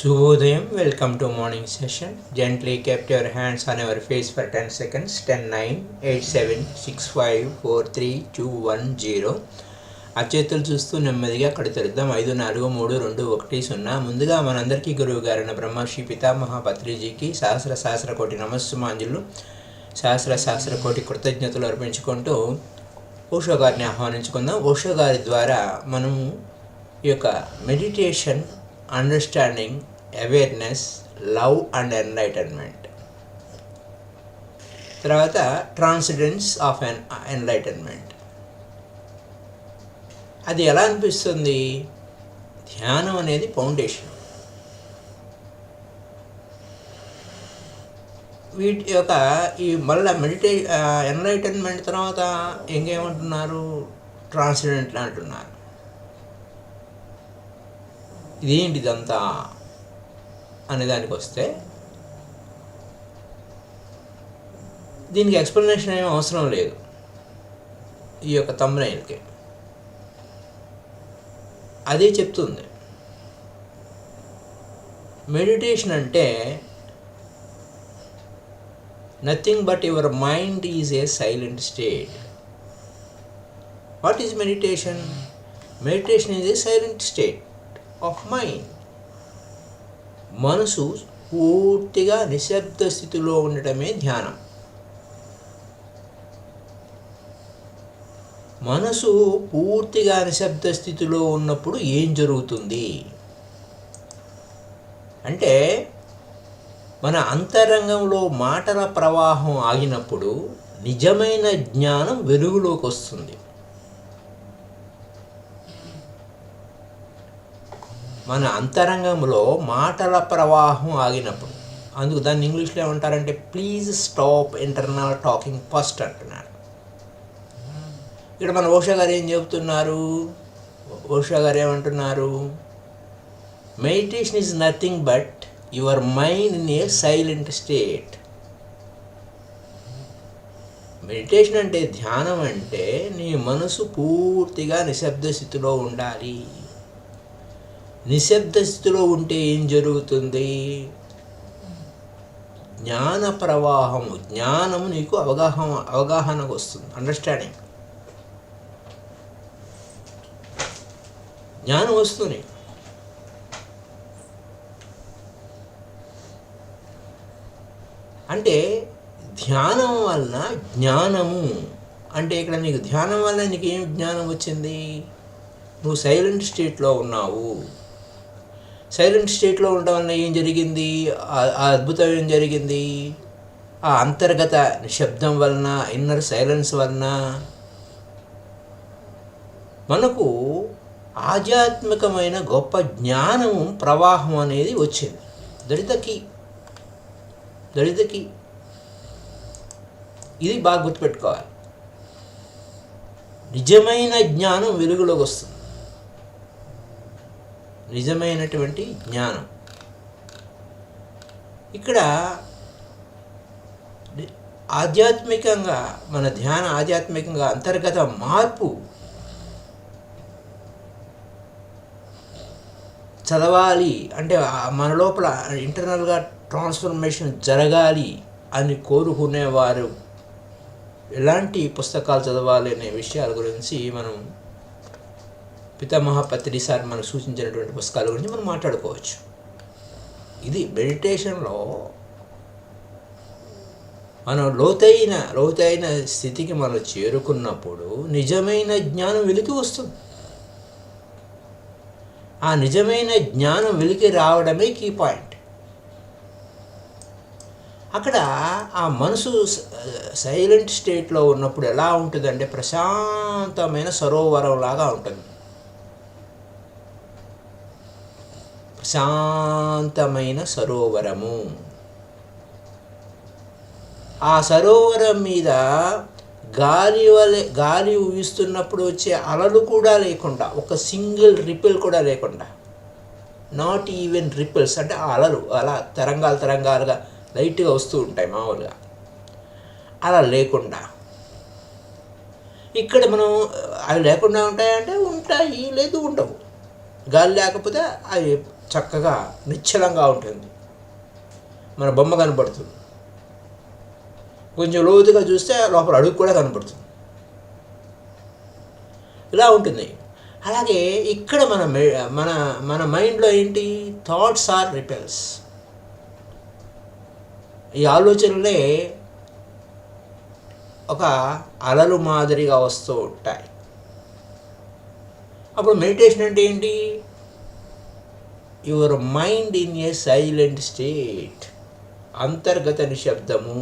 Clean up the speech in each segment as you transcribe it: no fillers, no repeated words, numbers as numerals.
Shubhodayam, welcome to morning session. Gently kept your hands on your face for 10 seconds. 10, 9, 8, 7, 6, 5, 4, 3, 2, 1, 0. ఆ చేతులు చూస్తూ నెమ్మదిగా కళ్ళు తెరుద్దాం. 5, 4, 3, 2, 1, 0. ముందుగా మనందరికీ గురువు గారైన బ్రహ్మర్షి పితామహ పత్రిజీకి సహస్ర కోటి నమస్సుమాంజులు, సహస్ర కోటి కృతజ్ఞతలు అర్పించుకుంటూ ఓషో గారిని ఆహ్వానించుకుందాం. ఓషో గారి ద్వారా మనము ఈ యొక్క meditation, understanding, awareness, love and enlightenment, తర్వాత ట్రాన్సెండెన్స్ ఆఫ్ ఎన్లైటన్మెంట్, అది ఎలా అనిపిస్తుంది? ధ్యానం అనేది ఫౌండేషన్. వీటి యొక్క ఈ మళ్ళీ ఎన్లైటన్మెంట్ తర్వాత ఇంకేమంటున్నారు? ట్రాన్సెండెంట్ అంటున్నారు. ఇదేంటిదంతా అనే దానికి వస్తే దీనికి ఎక్స్ప్లెనేషన్ ఏమీ అవసరం లేదు. ఈ యొక్క థంబ్నెయిల్కి అదే చెప్తుంది. మెడిటేషన్ అంటే nothing but your mind is a silent state. What is meditation? Meditation is a silent state of mind. మనసు పూర్తిగా నిశ్శబ్ద స్థితిలో ఉండటమే ధ్యానం. మనసు పూర్తిగా నిశ్శబ్ద స్థితిలో ఉన్నప్పుడు ఏం జరుగుతుంది అంటే, మన అంతరంగంలో మాటల ప్రవాహం ఆగినప్పుడు నిజమైన జ్ఞానం వెలుగులోకి వస్తుంది. మన అంతరంగంలో మాటల ప్రవాహం ఆగినప్పుడు, అందుకు దాన్ని ఇంగ్లీష్లో ఏమంటారంటే please stop internal talking first అంటున్నారు. ఇక్కడ మన ఓషో గారు ఏం చెబుతున్నారు? ఓషో గారు ఏమంటున్నారు? Meditation is nothing but your mind in a silent state. Meditation అంటే, ధ్యానం అంటే నీ మనసు పూర్తిగా నిశ్శబ్ద స్థితిలో ఉండాలి. నిశ్శబ్ద స్థితిలో ఉంటే ఏం జరుగుతుంది? జ్ఞాన ప్రవాహము, జ్ఞానము నీకు అవగాహనకు వస్తుంది. అండర్స్టాండింగ్, జ్ఞానం వస్తుంది. అంటే ధ్యానం వలన జ్ఞానము అంటే, ఇక్కడ నీకు ధ్యానం వల్ల నీకు ఏం జ్ఞానం వచ్చింది? నువ్వు సైలెంట్ స్టేట్లో ఉన్నావు. సైలెంట్ స్టేట్లో ఉండడం వల్ల ఏం జరిగింది? ఆ అద్భుతం ఏం జరిగింది? ఆ అంతర్గత నిశ్శబ్దం వలన, ఇన్నర్ సైలెన్స్ వలన మనకు ఆధ్యాత్మికమైన గొప్ప జ్ఞానం ప్రవాహం అనేది వచ్చింది. దళితకి ఇది బాగా గుర్తుపెట్టుకోవాలి. నిజమైన జ్ఞానం వెలుగులోకి వస్తుంది. నిజమైనటువంటి జ్ఞానం. ఇక్కడ ఆధ్యాత్మికంగా మన ధ్యాన ఆధ్యాత్మికంగా అంతర్గత మార్పు చదవాలి అంటే, మన లోపల ఇంటర్నల్గా ట్రాన్స్ఫర్మేషన్ జరగాలి అని కోరుకునేవారు ఎలాంటి పుస్తకాలు చదవాలి అనే విషయాల గురించి మనం పితామహ పత్రి సార్ మనకు సూచించినటువంటి పుస్తకాల గురించి మనం మాట్లాడుకోవచ్చు. ఇది మెడిటేషన్లో మనం లోతైన స్థితికి మనం చేరుకున్నప్పుడు నిజమైన జ్ఞానం వెలికి వస్తుంది. ఆ నిజమైన జ్ఞానం వెలికి రావడమే కీ పాయింట్. అక్కడ ఆ మనసు సైలెంట్ స్టేట్లో ఉన్నప్పుడు ఎలా ఉంటుందంటే, ప్రశాంతమైన సరోవరం లాగా ఉంటుంది. ప్రశాంతమైన సరోవరము. ఆ సరోవరం మీద గాలి ఊగిస్తున్నప్పుడు వచ్చే అలలు కూడా లేకుండా, ఒక సింగిల్ రిపిల్ కూడా లేకుండా, నాట్ ఈవెన్ రిపిల్స్ అంటే ఆ అలలు అలా తరంగాలుగా లైట్గా వస్తూ ఉంటాయి మామూలుగా, అలా లేకుండా. ఇక్కడ మనం అవి లేకుండా ఉంటాయంటే ఉంటాయి, లేదు ఉండవు. గాలి లేకపోతే అవి చక్కగా నిశ్చలంగా ఉంటుంది. మన బొమ్మ కనపడుతుంది. కొంచెం లోతుగా చూస్తే లోపల అడుగు కూడా కనపడుతుంది. ఇలా ఉంటుంది. అలాగే ఇక్కడ మన మన మన మైండ్లో ఏంటి, థాట్స్ ఆర్ రిపెల్స్. ఈ ఆలోచనలే ఒక అలలు మాదిరిగా వస్తూ ఉంటాయి. అప్పుడు మెడిటేషన్ అంటే ఏంటి, your mind in a silent state, అంతర్గత నిశ్శబ్దము,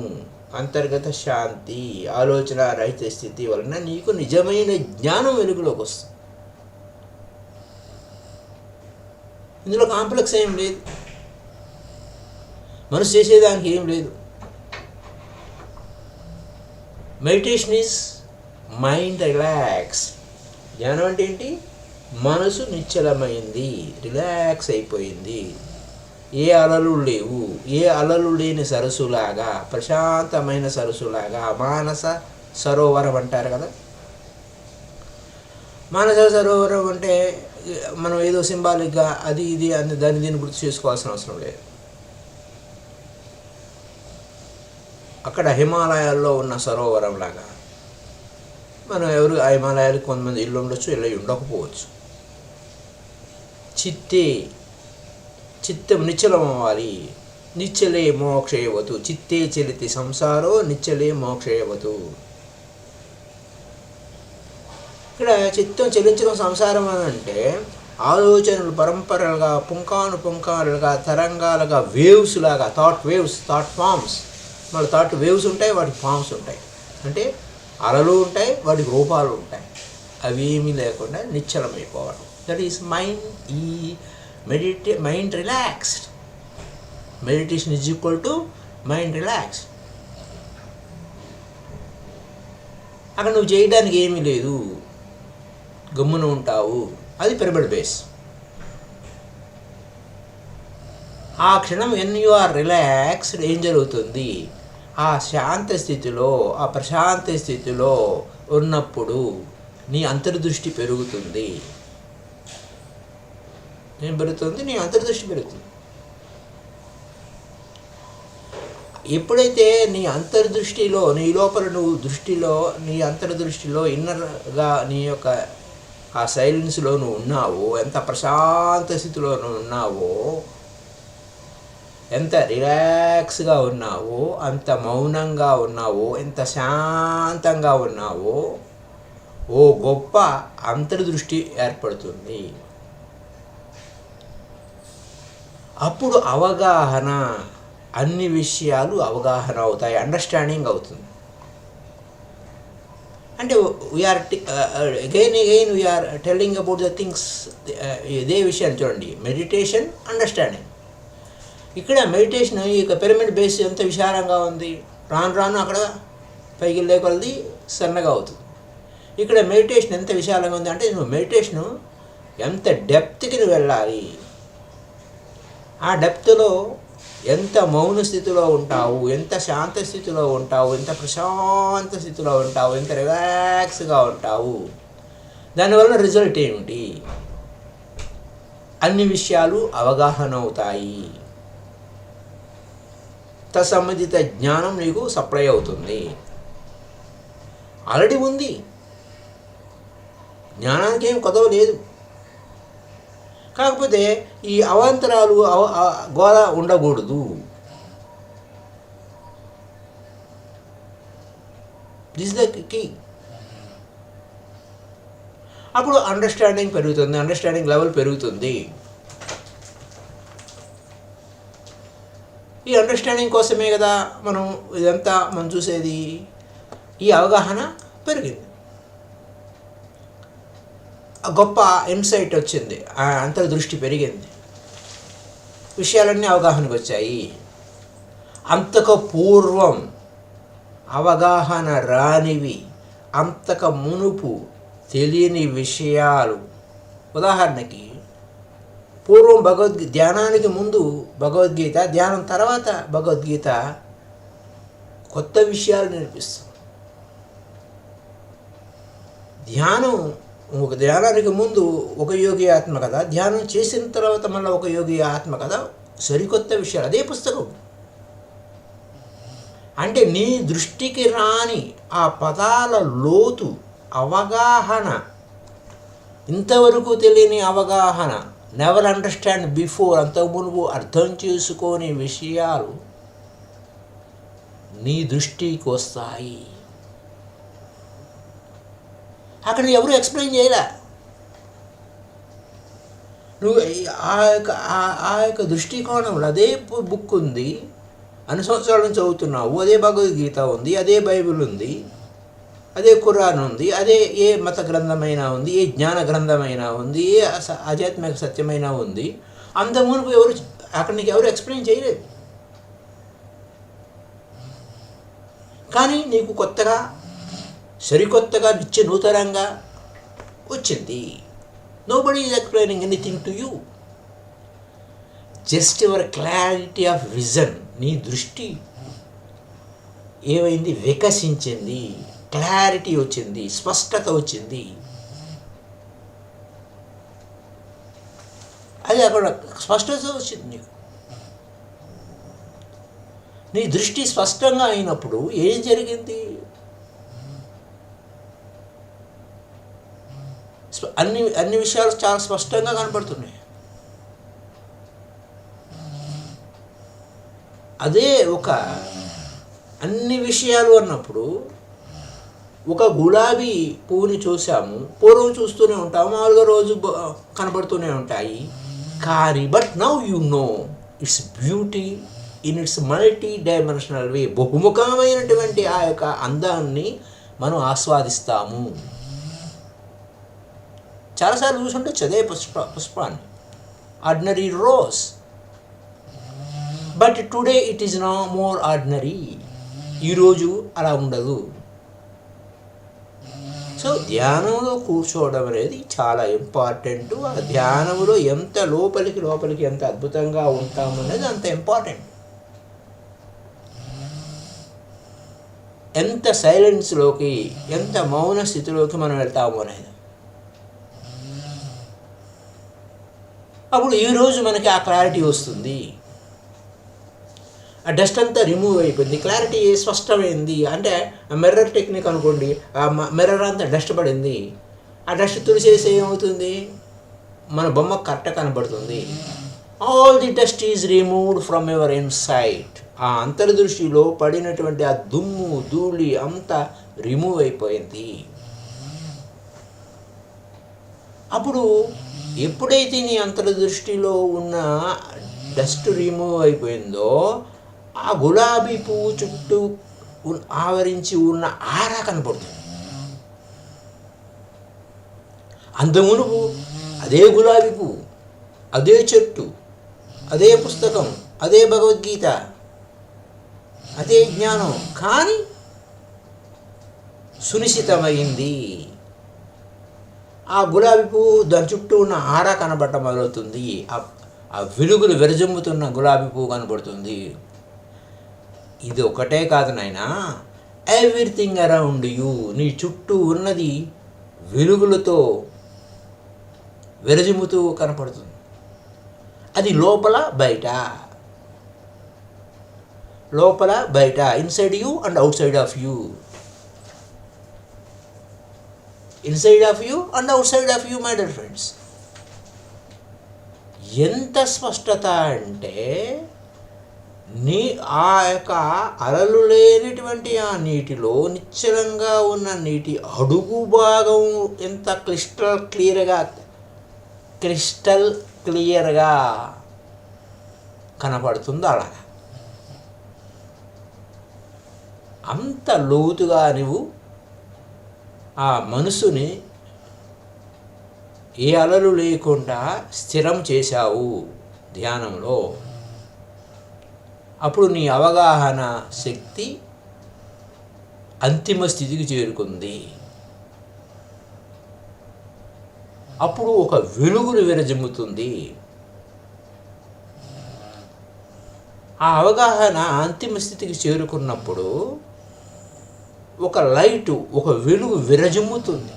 అంతర్గత శాంతి, ఆలోచన రహిత స్థితి వలన నీకు నిజమైన జ్ఞానం వెలుగులోకి వస్తుంది. ఇందులో కాంప్లెక్స్ ఏం లేదు, మనసు చేసేదానికి ఏం లేదు. Meditation is mind relax. జ్ఞానం అంటే ఏంటి, మనసు నిశ్చలమైంది, రిలాక్స్ అయిపోయింది, ఏ అలలు లేవు, ఏ అలలు లేని సరస్సులాగా, ప్రశాంతమైన సరస్సులాగా. మానస సరోవరం అంటారు కదా. మానస సరోవరం అంటే మనం ఏదో సింబాలిక్గా అది ఇది అని దాన్ని దీన్ని గుర్తు చేసుకోవాల్సిన అవసరం లేదు. అక్కడ హిమాలయాల్లో ఉన్న సరోవరం లాగా మనం ఎవరు ఆ హిమాలయాలకు కొంతమంది ఇల్లు ఉండొచ్చు, ఇల్లు ఉండకపోవచ్చు. చిత్తం నిశ్చలం అవ్వాలి. నిశ్చలే మోక్షయవతు, చిత్తే చలితి సంసారో నిశ్చలే మోక్షయవతు. ఇక్కడ చిత్తం చెలించడం సంసారం అని అంటే ఆలోచనలు పరంపరలుగా, పుంకానుపుంకాలుగా, తరంగాలుగా, వేవ్స్ లాగా, థాట్ వేవ్స్, థాట్ ఫామ్స్. మన థాట్ వేవ్స్ ఉంటాయి, వాటికి ఫామ్స్ ఉంటాయి. అంటే అలలు ఉంటాయి, వాటికి రూపాలు ఉంటాయి. అవి ఏమీ లేకుండా నిశ్చలమైపోవడం. That is mind. ఈ mind relaxed. Meditation is equal to mind relaxed. అక్కడ నువ్వు చేయడానికి ఏమీ లేదు, గమ్మున ఉంటావు. అది పిరమిడ్ బేస్. ఆ క్షణం వెన్ యు ఆర్ రిలాక్స్డ్ ఏం జరుగుతుంది, ఆ శాంత స్థితిలో, ఆ ప్రశాంత స్థితిలో ఉన్నప్పుడు నీ అంతర్దృష్టి పెరుగుతుంది. ఏం పెరుగుతుంది, నీ అంతర్దృష్టి పెరుగుతుంది. ఎప్పుడైతే నీ అంతర్దృష్టిలో, నీ లోపల నువ్వు దృష్టిలో, నీ అంతర్దృష్టిలో ఇన్నర్గా నీ యొక్క ఆ సైలెన్స్లో నువ్వు ఉన్నావో, ఎంత ప్రశాంత స్థితిలో నువ్వు ఉన్నావో, ఎంత రిలాక్స్గా ఉన్నావో, అంత మౌనంగా ఉన్నావో, ఎంత శాంతంగా ఉన్నావో, ఓ గొప్ప అంతర్దృష్టి ఏర్పడుతుంది. అప్పుడు అవగాహన, అన్ని విషయాలు అవగాహన అవుతాయి, అండర్స్టాండింగ్ అవుతుంది. అంటే we're again we're telling about the things. ఇదే విషయాన్ని చూడండి, మెడిటేషన్, అండర్స్టాండింగ్. ఇక్కడ మెడిటేషన్ ఈ పిరమిడ్ బేస్ ఎంత విశాలంగా ఉంది, రాను రాను అక్కడ పైకి వెళ్ళే కొలది సన్నగా అవుతుంది. ఇక్కడ మెడిటేషన్ ఎంత విశాలంగా ఉంది అంటే నువ్వు మెడిటేషను ఎంత డెప్త్కి నువ్వు వెళ్ళాలి, ఆ డెప్త్లో ఎంత మౌన స్థితిలో ఉంటావు, ఎంత శాంత స్థితిలో ఉంటావు, ఎంత ప్రశాంత స్థితిలో ఉంటావు, ఎంత రిలాక్స్గా ఉంటావు, దానివల్ల రిజల్ట్ ఏమిటి, అన్ని విషయాలు అవగాహన అవుతాయి. తత్సంబంధిత జ్ఞానం నీకు సప్లై అవుతుంది. ఆల్రెడీ ఉంది, జ్ఞానానికి ఏం కొదవ లేదు. కాకపోతే ఈ అవాంతరాలు గోళ ఉండకూడదు. This the key. అప్పుడు అండర్స్టాండింగ్ పెరుగుతుంది, అండర్స్టాండింగ్ లెవెల్ పెరుగుతుంది. ఈ అండర్స్టాండింగ్ కోసమే కదా ఇదంతా మనం చూసేది. ఈ అవగాహన పెరిగింది, గొప్ప ఇన్సైట్ వచ్చింది, అంతర్దృష్టి పెరిగింది, విషయాలన్నీ అవగాహనకు వచ్చాయి. అంతకు పూర్వం అవగాహన రానివి, అంతకు మునుపు తెలియని విషయాలు. ఉదాహరణకి పూర్వం ధ్యానానికి ముందు భగవద్గీత, ధ్యానం తర్వాత భగవద్గీత కొత్త విషయాలు నేర్పిస్తుంది. ధ్యానం ఒక ధ్యానానికి ముందు ఒక యోగి ఆత్మకథ, ధ్యానం చేసిన తర్వాత మళ్ళీ ఒక యోగి ఆత్మకథ, సరికొత్త విషయాలు. అదే పుస్తకం. అంటే నీ దృష్టికి రాని ఆ పదాల లోతు అవగాహన, ఇంతవరకు తెలియని అవగాహన, నెవర్ అండర్స్టాండ్ బిఫోర్, అంతకు మునుపు అర్థం చేసుకోని విషయాలు నీ దృష్టికి వస్తాయి. అక్కడ ఎవరు ఎక్స్ప్లెయిన్ చేయలే. నువ్వు ఆ యొక్క దృష్టికోణంలో అదే బుక్ ఉంది, అన్ని సంవత్సరాల నుంచి చదువుతున్నావు, అదే భగవద్గీత ఉంది, అదే బైబిల్ ఉంది, అదే ఖురాన్ ఉంది, అదే ఏ మత గ్రంథమైనా ఉంది, ఏ జ్ఞాన గ్రంథమైనా ఉంది, ఏ ఆధ్యాత్మిక సత్యమైనా ఉంది. అంతకుమునుపు ఎవరు అక్కడ నీకు ఎవరు ఎక్స్ప్లెయిన్ చేయలేదు. కానీ నీకు కొత్తగా, సరికొత్తగా, నిత్య నూతనంగా వచ్చింది. Nobody is explaining anything to you. Just your clarity of vision, నీ దృష్టి ఏమైంది, వికసించింది, క్లారిటీ వచ్చింది, స్పష్టత వచ్చింది. అది అక్కడ స్పష్టత వచ్చింది నీకు. నీ దృష్టి స్పష్టంగా అయినప్పుడు ఏం జరిగింది? అన్ని విషయాలు చాలా స్పష్టంగా కనపడుతున్నాయి. అదే ఒక అన్ని విషయాలు అన్నప్పుడు, ఒక గులాబీ పువ్వుని చూసాము, పూర్వం చూస్తూనే ఉంటాము, మామూలుగా రోజు కనపడుతూనే ఉంటాయి. కానీ but now you know its beauty in its multi dimensional way. బహుముఖమైనటువంటి ఆ యొక్క అందాన్ని మనం ఆస్వాదిస్తాము. చాలాసార్లు చూసుంటే అదే పుష్పాన్ని, ordinary rose. But today it is no more ordinary. ఈరోజు అలా ఉండదు. సో ధ్యానంలో కూర్చోవడం అనేది చాలా ఇంపార్టెంట్. ఆ ధ్యానంలో ఎంత లోపలికి ఎంత అద్భుతంగా ఉంటాము అనేది అంత ఇంపార్టెంట్. ఎంత సైలెన్స్లోకి, ఎంత మౌన స్థితిలోకి మనం వెళ్తాము అనేది. అప్పుడు ఈరోజు మనకి ఆ క్లారిటీ వస్తుంది. ఆ డస్ట్ అంతా రిమూవ్ అయిపోయింది, క్లారిటీ స్పష్టమైంది. అంటే మిర్రర్ టెక్నిక్ అనుకోండి, ఆ మిర్రర్ అంతా డస్ట్ పడింది. ఆ డస్ట్ తుడిచేసి ఏమవుతుంది, మన బొమ్మ కరెక్ట్ కనబడుతుంది. All the dust is removed from your insight. ఆ అంతర్దృష్టిలో పడినటువంటి ఆ దుమ్ము ధూళి అంతా రిమూవ్ అయిపోయింది. అప్పుడు ఎప్పుడైతే నీ అంతర్దృష్టిలో ఉన్న డస్ట్ రిమూవ్ అయిపోయిందో, ఆ గులాబీ పువ్వు చుట్టూ ఆవరించి ఉన్న ఆరా కనపడుతుంది. అంతమునుపు అదే గులాబీ పువ్వు, అదే చెట్టు, అదే పుస్తకం, అదే భగవద్గీత, అదే జ్ఞానం, కానీ సునిశ్చితమైంది. ఆ గులాబీ పువ్వు దాని చుట్టూ ఉన్న ఆరా కనబడటం మొదలవుతుంది. ఆ వెలుగులు విరజమ్ముతున్న గులాబీ పువ్వు కనబడుతుంది. ఇది ఒకటే కాదు నాయనా, ఎవ్రీథింగ్ అరౌండ్ యూ, నీ చుట్టూ ఉన్నది వెలుగులతో విరజిమ్ముతూ కనపడుతుంది. అది లోపల బయట, inside you and out side of you. Inside of you and out side of you, my dear friends. ఎంత స్పష్టత అంటే, ఆ యొక్క అలలు లేనటువంటి ఆ నీటిలో నిశ్చలంగా ఉన్న నీటి అడుగు భాగం ఎంత క్రిస్టల్ క్లియర్గా కనపడుతుందో అలా అంత లోతుగా నువ్వు ఆ మనసుని ఏ అలలు లేకుండా స్థిరం చేశావు ధ్యానంలో. అప్పుడు నీ అవగాహన శక్తి అంతిమ స్థితికి చేరుకుంది. అప్పుడు ఒక వెలుగును విరజిమ్ముతుంది. ఆ అవగాహన అంతిమ స్థితికి చేరుకున్నప్పుడు ఒక లైటు, ఒక వెలుగు విరజిమ్ముతుంది.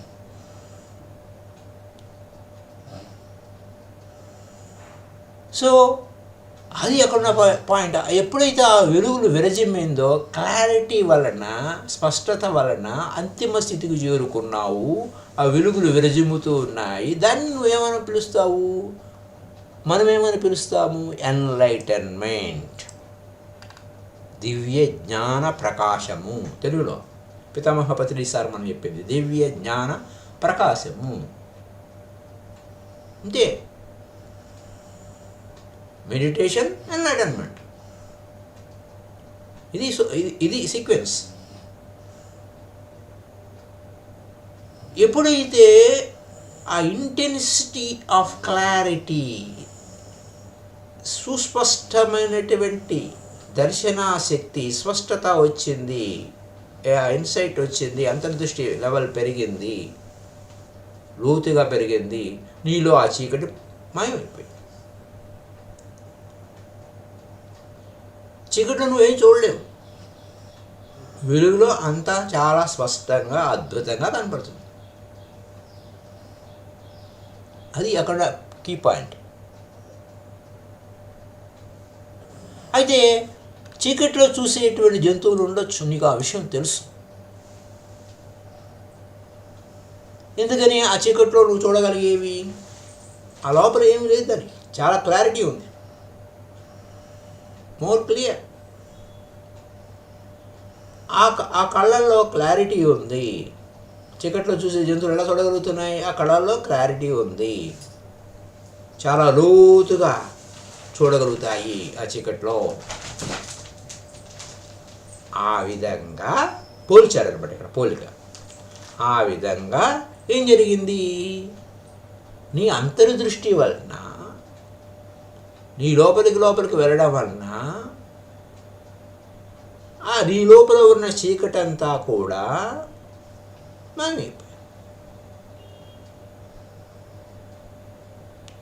సో అది అక్కడ పాయింట్. ఎప్పుడైతే ఆ వెలుగులు విరజిమ్మిందో క్లారిటీ వలన, స్పష్టత వలన అంతిమ స్థితికి చేరుకున్నావు. ఆ వెలుగులు విరజిమ్ముతూ ఉన్నాయి. దాన్ని నువ్వేమని పిలుస్తావు? మనమేమని పిలుస్తాము? ఎన్లైటన్మెంట్, దివ్య జ్ఞాన ప్రకాశము. తెలుగులో పితామహ పత్రి సార్ మనం చెప్పింది దివ్య జ్ఞాన ప్రకాశము. అంతే. మెడిటేషన్, ఎన్లైటన్మెంట్, ఇది సీక్వెన్స్. ఎప్పుడైతే ఆ ఇంటెన్సిటీ ఆఫ్ క్లారిటీ, సుస్పష్టమైనటువంటి దర్శనాశక్తి, స్పష్టత వచ్చింది, ఇన్సైట్ వచ్చింది, అంతర్దృష్టి లెవెల్ పెరిగింది, లోతుగా పెరిగింది, నీలో ఆ చీకటి మాయమైపోయింది. చీకట్లో నువ్వేం చూడలేవు, వెలుగులో అంతా చాలా స్పష్టంగా అద్భుతంగా కనపడుతుంది. అది అక్కడ కీ పాయింట్. అయితే చీకట్లో చూసేటువంటి జంతువులు ఉండొచ్చు, నీకు ఆ విషయం తెలుసు. ఎందుకని? ఆ చీకట్లో నువ్వు చూడగలిగేవి, ఆ లోపల ఏమి లేదు, దానికి చాలా క్లారిటీ ఉంది, మోర్ క్లియర్. ఆ కళ్ళల్లో క్లారిటీ ఉంది. చీకట్లో చూసే జంతువులు ఎలా చూడగలుగుతున్నాయి? ఆ కళ్ళల్లో క్లారిటీ ఉంది, చాలా లోతుగా చూడగలుగుతాయి ఆ చీకట్లో. ఆ విధంగా పోల్చారనమాట ఇక్కడ, పోలిక. ఆ విధంగా ఏం జరిగింది? నీ అంతర్దృష్టి వలన, నీ లోపలికి వెళ్ళడం వలన నీ లోపల ఉన్న చీకటంతా కూడా మాయమైపోయింది.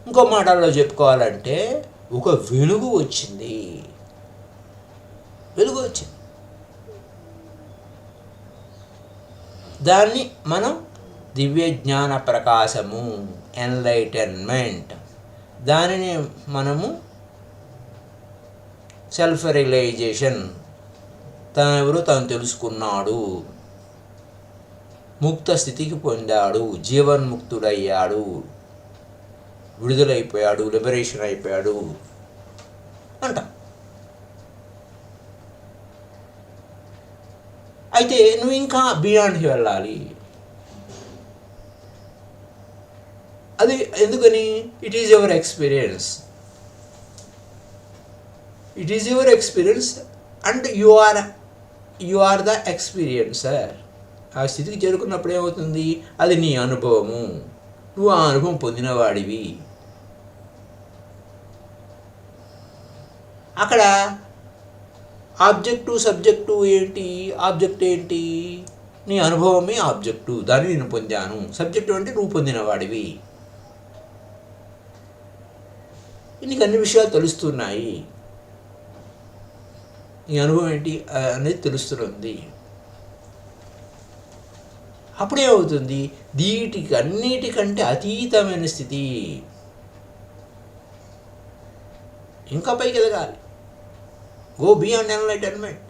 ఇంకో మాటల్లో చెప్పుకోవాలంటే ఒక వెలుగు వచ్చింది. దాన్ని మనం దివ్య జ్ఞాన ప్రకాశము, ఎన్లైటన్మెంట్, దానిని మనము సెల్ఫ్ రియలైజేషన్, తనెవరో తను తెలుసుకున్నాడు, ముక్త స్థితికి పొందాడు, జీవన్ముక్తుడయ్యాడు, విడుదలైపోయాడు, లిబరేషన్ అయిపోయాడు అంటాం. అయితే నువ్వు ఇంకా బియాండ్కి వెళ్ళాలి. అది ఎందుకని? It is your experience, and you are the experiencer. ఆ స్థితికి చేరుకున్నప్పుడు ఏమవుతుంది? అది నీ అనుభవము, నువ్వు ఆ అనుభవం పొందినవాడివి. అక్కడ ఆబ్జెక్టు సబ్జెక్టు ఏంటి? ఆబ్జెక్ట్ ఏంటి? నీ అనుభవమే ఆబ్జెక్టు, దాన్ని నేను పొందాను. సబ్జెక్టు అంటే నువ్వు పొందినవాడివి. నీకు అన్ని విషయాలు తెలుస్తున్నాయి, నీ అనుభవం ఏంటి అనేది తెలుస్తుంది. అప్పుడేమవుతుంది? వీటికి అన్నిటికంటే అతీతమైన స్థితి, ఇంకా పైకి ఎదగాలి. Go beyond enlightenment.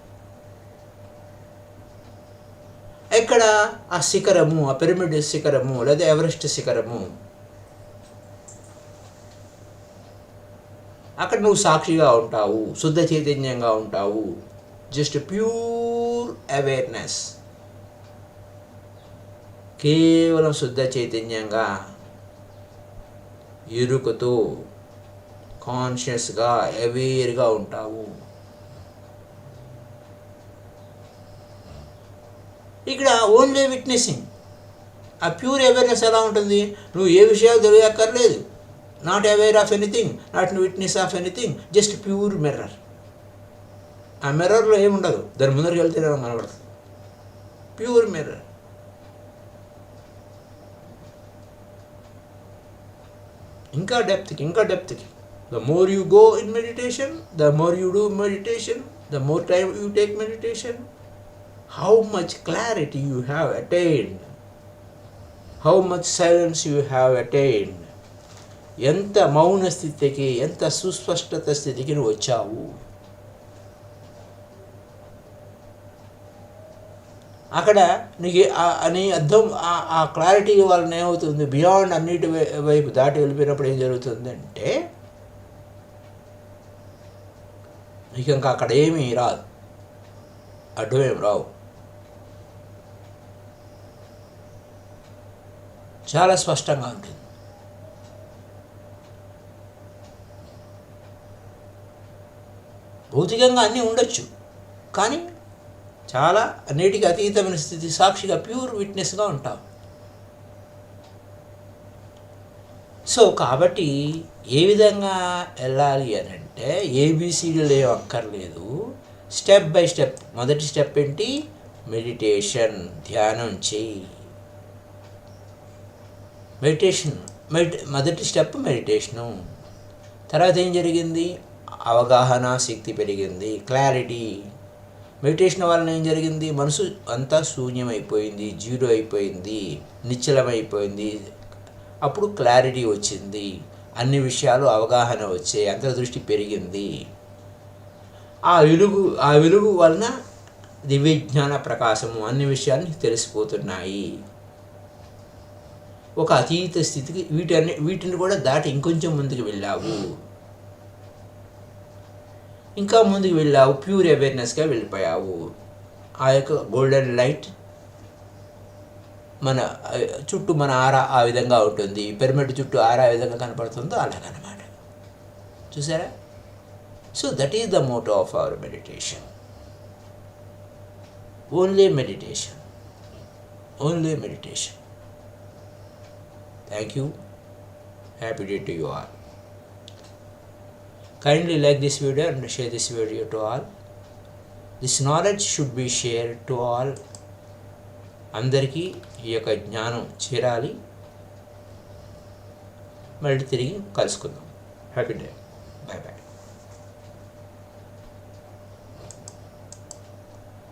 ఎక్కడ? ఆ శిఖరము, ఆ పిరమిడ్ శిఖరము, లేదా ఎవరెస్ట్ శిఖరము. అక్కడ నువ్వు సాక్షిగా ఉంటావు, శుద్ధ చైతన్యంగా ఉంటావు, జస్ట్ ప్యూర్ అవేర్నెస్, కేవలం శుద్ధ చైతన్యంగా, ఎరుకతో, కాన్షియస్గా, అవేర్గా ఉంటావు. ఇక్కడ ఓన్లీ విట్నెసింగ్. ఆ ప్యూర్ అవేర్నెస్ ఎలా ఉంటుంది? నువ్వు ఏ విషయాలు తెలియక్కర్లేదు, not aware of anything, not witness of anything, just pure mirror. ఆ మిర్రర్లో ఏముండదు, దాని ముందరికి వెళ్తే కనబడుతుంది. Pure mirror. ఇంకా డెప్త్కి. The more you go in meditation, the more you do meditation, the more time you take meditation, how much clarity you have attained, how much silence you have attained, ఎంత మౌన స్థితికి, ఎంత సుస్పష్టత స్థితికి నువ్వు వచ్చావు. అక్కడ నీకు అని అర్థం, ఆ క్లారిటీ వలన ఏమవుతుంది, బియాండ్ అన్నిటి వైపు దాటి వెళ్ళిపోయినప్పుడు ఏం జరుగుతుందంటే నీకు ఇంకా అక్కడ ఏమీ రాదు, అడ్డమేమి రావు. చాలా స్పష్టంగా ఉంటుంది. భౌతికంగా అన్నీ ఉండొచ్చు, కానీ చాలా అన్నిటికీ అతీతమైన స్థితి, సాక్షిగా ప్యూర్ విట్నెస్గా ఉంటాం. సో కాబట్టి ఏ విధంగా వెళ్ళాలి అని అంటే ఏబిసిడీలు ఏం అక్కర్లేదు, స్టెప్ బై స్టెప్. మొదటి స్టెప్ ఏంటి? మెడిటేషన్, ధ్యానం చేయి. మొదటి స్టెప్ మెడిటేషను. తర్వాత ఏం జరిగింది? అవగాహన శక్తి పెరిగింది, క్లారిటీ. మెడిటేషన్ వలన ఏం జరిగింది? మనసు అంతా శూన్యమైపోయింది, జీరో అయిపోయింది, నిశ్చలమైపోయింది. అప్పుడు క్లారిటీ వచ్చింది, అన్ని విషయాలు అవగాహన వచ్చాయి, అంతర్దృష్టి పెరిగింది. ఆ వెలుగు వలన దివ్యజ్ఞాన ప్రకాశము, అన్ని విషయాలు తెలిసిపోతున్నాయి. ఒక అతీత స్థితికి వీటిని కూడా దాటి ఇంకొంచెం ముందుకు వెళ్ళావు, ఇంకా ముందుకు వెళ్ళావు, ప్యూర్ అవేర్నెస్గా వెళ్ళిపోయావు. ఆ యొక్క గోల్డెన్ లైట్ మన చుట్టూ, మన ఆరా ఆ విధంగా ఉంటుంది. పిరమిడ్ చుట్టూ ఆరా ఏ విధంగా కనపడుతుందో అలాగనమాట. చూసారా? So that is the motto of our meditation. Only meditation, only meditation. Thank you. Happy day to you all. Kindly like this video and share this video to all. This knowledge should be shared to all. అందరికీ ఈ యొక్క జ్ఞానం చేరాలి. మళ్ళీ తిరిగి కలుసుకుందాం. Happy day. Bye bye.